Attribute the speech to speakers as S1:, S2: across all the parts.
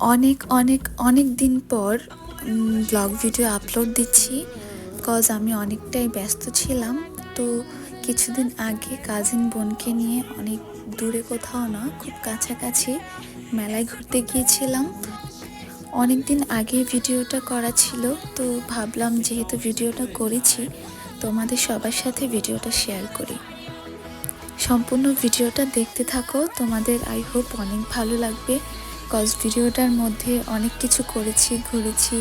S1: অনেক অনেক অনেক দিন পর ব্লগ ভিডিও আপলোড দিচ্ছি কজ আমি অনেকটাই ব্যস্ত ছিলাম। তো কিছুদিন আগে কাজিন বোনকে নিয়ে অনেক দূরে কোথাও না, খুব কাছাকাছি মেলায় ঘুরতে গিয়েছিলাম। অনেক দিন আগে ভিডিওটা করা ছিল, তো ভাবলাম যেহেতু ভিডিওটা করেছি তোমাদের সবার সাথে ভিডিওটা শেয়ার করি। সম্পূর্ণ ভিডিওটা দেখতে থাকো, তোমাদের আই হোপ অনেক ভালো লাগবে। কজ ভিডিওটার মধ্যে অনেক কিছু করেছি, ঘুরেছি,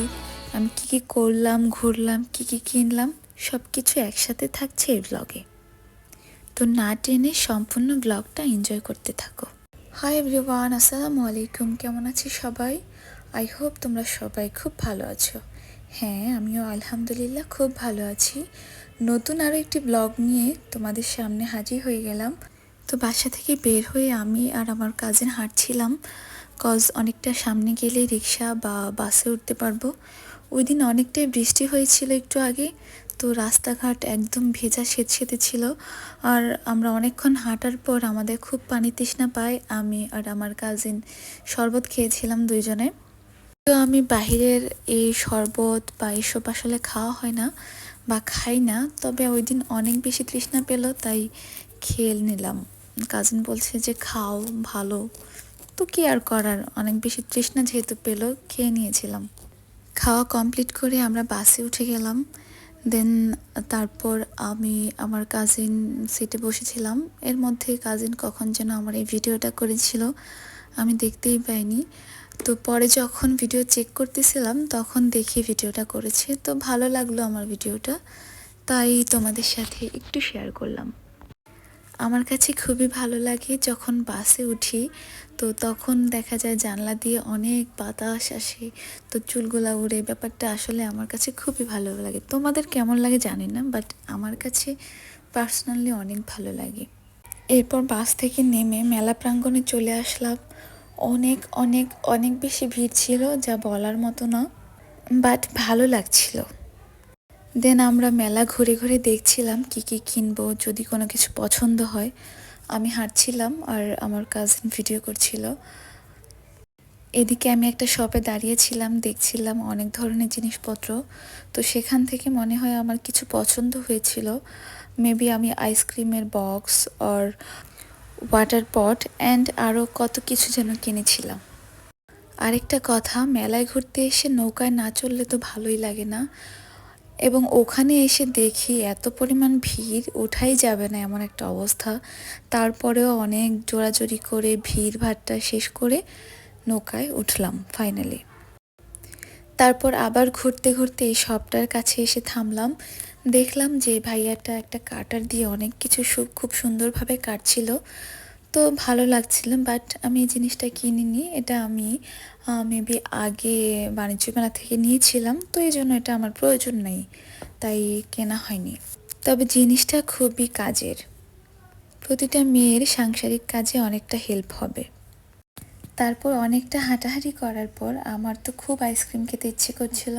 S1: আমি কি কি করলাম, ঘুরলাম, কি কি কিনলাম, সব কিছু একসাথে থাকছে এই ব্লগে। তো না টেনে সম্পূর্ণ ব্লগটা এনজয় করতে থাকো। হাই এভরিওয়ান, আসসালামু আলাইকুম। কেমন আছি সবাই? আই হোপ তোমরা সবাই খুব ভালো আছো। হ্যাঁ, আমিও আলহামদুলিল্লাহ খুব ভালো আছি। নতুন আরও একটি ব্লগ নিয়ে তোমাদের সামনে হাজির হয়ে গেলাম। তো বাসা থেকে বের হয়ে আমি আর আমার কাজিন হাঁটছিলাম, কজ অনেকটা সামনে গেলে রিক্সা বা বাসে উঠতে পারবো। ওই দিন অনেকটাই বৃষ্টি হয়েছিল একটু আগে, তো রাস্তাঘাট একদম ভেজা সেতসেতে ছিল। আর আমরা অনেকক্ষণ হাঁটার পর আমাদের খুব পানি তৃষ্ণা পায়। আমি আর আমার কাজিন শরবত খেয়েছিলাম দুইজনে। তো আমি বাহিরের এই শরবত বা এসব আসলে খাওয়া হয় না বা খাই না, তবে ওই দিন অনেক বেশি তৃষ্ণা পেল তাই খেয়ে নিলাম। কাজিন বলছে যে খাও, ভালো। তো কি আর করার, অনেক বেশি তৃষ্ণা যেহেতু পেলো, খেয়ে নিয়েছিলাম। খাওয়া কমপ্লিট করে আমরা বাসে উঠে গেলাম। দেন তারপর আমি আমার কাজিন সিটে বসেছিলাম। এর মধ্যে কাজিন কখন যেন আমার এই ভিডিওটা করেছিল, আমি দেখতেই পাইনি। তো পরে যখন ভিডিও চেক করতেছিলাম তখন দেখি ভিডিওটা করেছে, তো ভালো লাগলো আমার ভিডিওটা, তাই তোমাদের সাথে একটু শেয়ার করলাম। আমার কাছে খুবই ভালো লাগে যখন বাসে উঠি, তো তখন দেখা যায় জানলা দিয়ে অনেক বাতাস আসে, তো চুলগুলা উড়ে, ব্যাপারটা আসলে আমার কাছে খুবই ভালো লাগে। তোমাদের কেমন লাগে জানি না, বাট আমার কাছে পার্সোনালি অনেক ভালো লাগে। এরপর বাস থেকে নেমে মেলা প্রাঙ্গণে চলে আসলাম। অনেক অনেক অনেক বেশি ভিড় ছিল, যা বলার মতো না, বাট ভালো লাগছিল। দেন আমরা মেলা ঘুরে ঘুরে দেখছিলাম কি কি কিনবো, যদি কোনো কিছু পছন্দ হয়। আমি হাঁটছিলাম আর আমার কাজিন ভিডিও করছিল। এদিকে আমি একটা শপে দাঁড়িয়েছিলাম, দেখছিলাম অনেক ধরনের জিনিসপত্র। তো সেখান থেকে মনে হয় আমার কিছু পছন্দ হয়েছিল। মেবি আমি আইসক্রিমের বক্স আর ওয়াটার পট অ্যান্ড আরও কত কিছু যেন কিনেছিলাম। আরেকটা কথা, মেলায় ঘুরতে এসে নৌকায় না চললে তো ভালোই লাগে না, এবং ওখানে এসে দেখি এত পরিমাণ ভিড়, ওঠাই যাবে না এমন একটা অবস্থা। তারপরেও অনেক জোরাজোরি করে ভিড় ভাট্টা শেষ করে নৌকায় উঠলাম ফাইনালি। তারপর আবার ঘুরতে ঘুরতে এই শপটার কাছে এসে থামলাম। দেখলাম যে ভাইয়াটা একটা কাটার দিয়ে অনেক কিছু খুব সুন্দরভাবে কাটছিল, তো ভালো লাগছিল। বাট আমি এই জিনিসটা কিনিনি, এটা আমি মেবি আগে বাণিজ্য মেলা থেকে নিয়েছিলাম, তো এই জন্য এটা আমার প্রয়োজন নেই, তাই কেনা হয়নি। তবে জিনিসটা খুবই কাজের, প্রতিটা মেয়ের সাংসারিক কাজে অনেকটা হেল্প হবে। তারপর অনেকটা হাঁটাহাঁটি করার পর আমার তো খুব আইসক্রিম খেতে ইচ্ছে করছিল,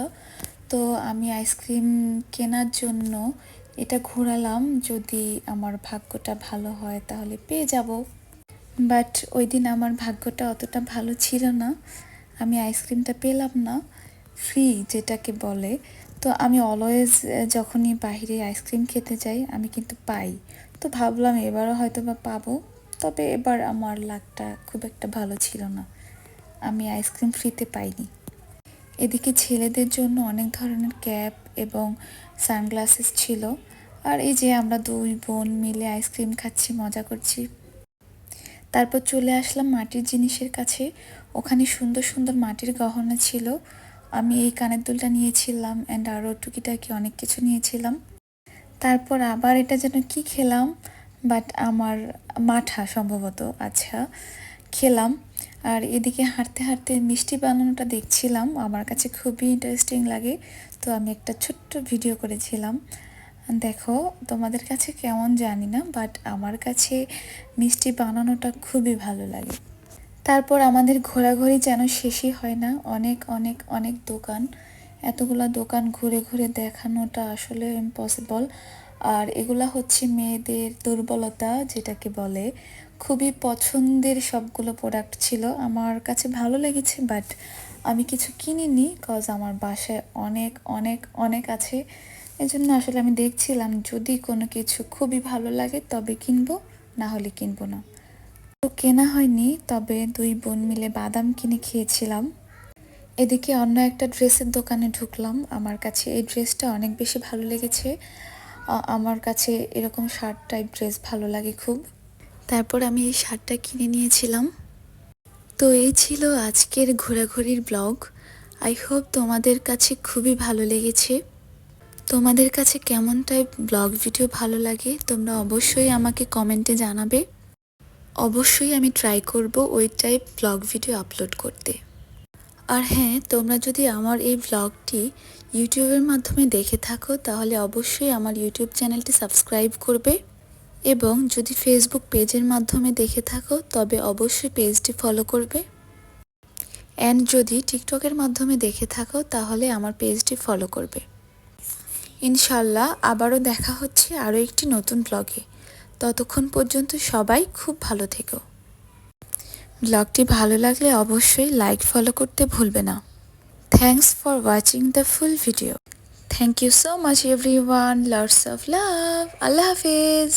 S1: তো আমি আইসক্রিম কেনার জন্য এটা ঘোরালাম, যদি আমার ভাগ্যটা ভালো হয় তাহলে পেয়ে যাব। বাট ওই দিন আমার ভাগ্যটা অতটা ভালো ছিল না, আমি আইসক্রিমটা পেলাম না, ফ্রি যেটাকে বলে। তো আমি অলওয়েজ যখনই বাইরে আইসক্রিম খেতে যাই আমি কিন্তু পাই, তো ভাবলাম এবারও হয়তো বা পাবো। তবে এবার আমার লাকটা খুব একটা ভালো ছিল না, আমি আইসক্রিম ফ্রিতে পাইনি। এদিকে ছেলেদের জন্য অনেক ধরনের ক্যাপ এবং সানগ্লাসেস ছিল। আর এই যে আমরা দুই বোন মিলে আইসক্রিম খাচ্ছি, মজা করছি। তারপর চলে আসলাম মাটির জিনিসের কাছে। ওখানে সুন্দর সুন্দর মাটির গহনা ছিল। আমি এই কানের দুলটা নিয়েছিলাম অ্যান্ড আরও টুকিটাকি অনেক কিছু নিয়েছিলাম। তারপর আবার এটা যেন কি খেলাম, বাট আমার মাঠা সম্ভবত, আচ্ছা খেলাম। আর এদিকে হাঁটতে হাঁটতে মিষ্টি বানানোটা দেখছিলাম, আমার কাছে খুবই ইন্টারেস্টিং লাগে, তো আমি একটা ছোট্ট ভিডিও করেছিলাম। দেখো তোমাদের কাছে কেমন জানি না, বাট আমার কাছে মিষ্টি বানানোটা খুবই ভালো লাগে। তারপর আমাদের ঘোরাঘুরি যেন শেষই হয় না, অনেক অনেক অনেক দোকান। এতগুলা দোকান ঘুরে ঘুরে দেখানোটা আসলে ইম্পসিবল। আর এগুলা হচ্ছে মেয়েদের দুর্বলতা যেটাকে বলে, খুবই পছন্দের সবগুলো প্রোডাক্ট ছিল, আমার কাছে ভালো লেগেছে, বাট আমি কিছু কিনিনি কজ আমার বাসায় অনেক অনেক অনেক আছে। এজন্য আসলে আমি দেখছিলাম যদি কোনো কিছু খুবই ভালো লাগে তবে কিনবো, না হলে কিনবো না। তো কেনা হয়নি, তবে দুই বোন মিলে বাদাম কিনে খেয়েছিলাম। এদিকে অন্য একটা ড্রেসের দোকানে ঢুকলাম, আমার কাছে এই ড্রেসটা অনেক বেশি ভালো লেগেছে। আমার কাছে এরকম শার্ট টাইপ ড্রেস ভালো লাগে খুব। তারপর আমি এই শার্টটা কিনে নিয়েছিলাম। তো এই ছিল আজকের ঘোরাঘুরির ব্লগ। আই হোপ তোমাদের কাছে খুবই ভালো লেগেছে। তোমাদের কাছে কেমন টাইপ ব্লগ ভিডিও ভালো লাগে তোমরা অবশ্যই আমাকে কমেন্টে জানাবে। অবশ্যই আমি ট্রাই করব ওই টাইপ ব্লগ ভিডিও আপলোড করতে। আর হ্যাঁ, তোমরা যদি আমার এই ব্লগটি ইউটিউবের মাধ্যমে দেখে থাকো তাহলে অবশ্যই আমার ইউটিউব চ্যানেলটি সাবস্ক্রাইব করবে, এবং যদি ফেসবুক পেজের মাধ্যমে দেখে থাকো তবে অবশ্যই পেজটি ফলো করবে, অ্যান্ড যদি টিকটকের মাধ্যমে দেখে থাকো তাহলে আমার পেজটি ফলো করবে। ইনশাল্লাহ আবারও দেখা হচ্ছে আরও একটি নতুন ব্লগে। ততক্ষণ পর্যন্ত সবাই খুব ভালো থেকো। ব্লগটি ভালো লাগলে অবশ্যই লাইক ফলো করতে ভুলবে না। Thanks for watching the full video. Thank you so much everyone, lots of love. আল্লাহ হাফেজ।